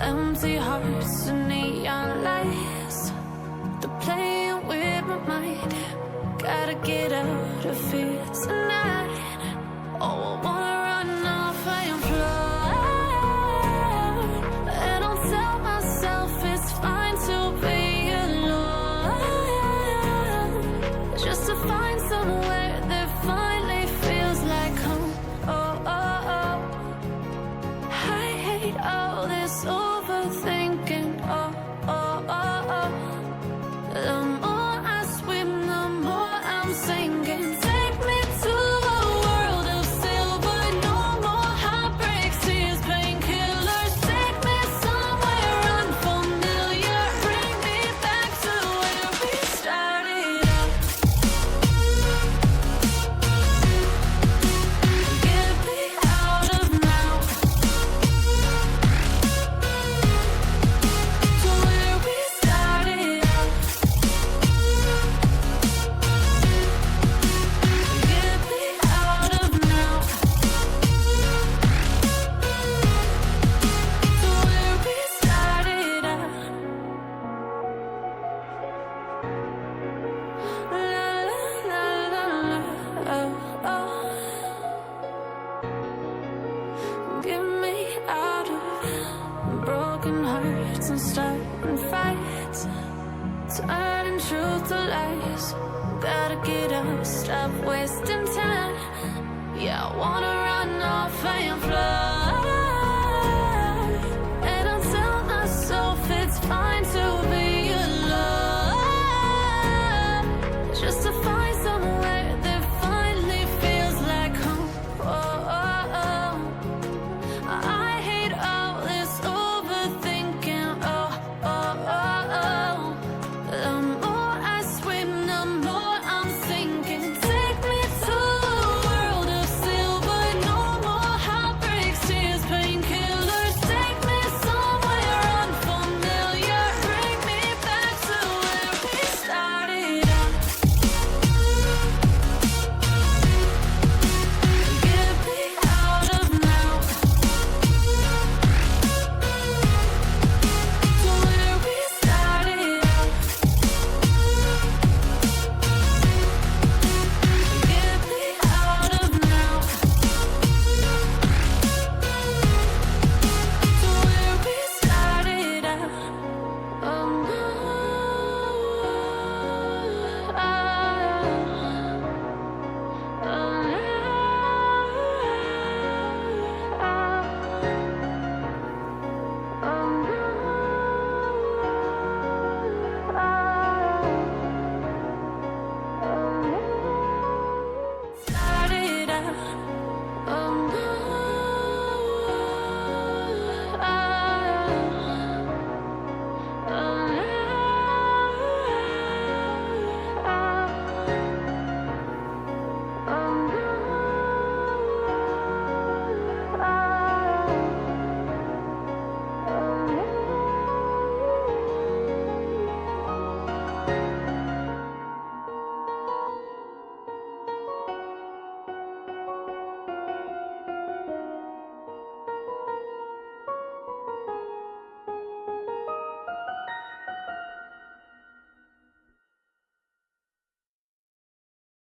empty hearts and neon lights. They're playing with my mind. Gotta get out of here tonight. Oh, I wanna run off and fly. And I'll tell myself it's fine to be alone, just to find somewhere that finally feels like home. Oh, oh, oh. I hate all this overthinking. Oh, oh, oh, oh. The more I swim, the more I'm sinking. Take me to a world of silver. No more heartbreaks, tears, painkillers. Take me somewhere unfamiliar. Bring me back to where we started out. Get me out of now. To where we started out. Get me out of now. To where we started out. La la la la la. Oh, oh. Get me out of broken hearts and starting fights, turning truth to lies. Gotta get up, stop wasting time. Yeah, I wanna run off and fly. And I'll tell myself it's fine.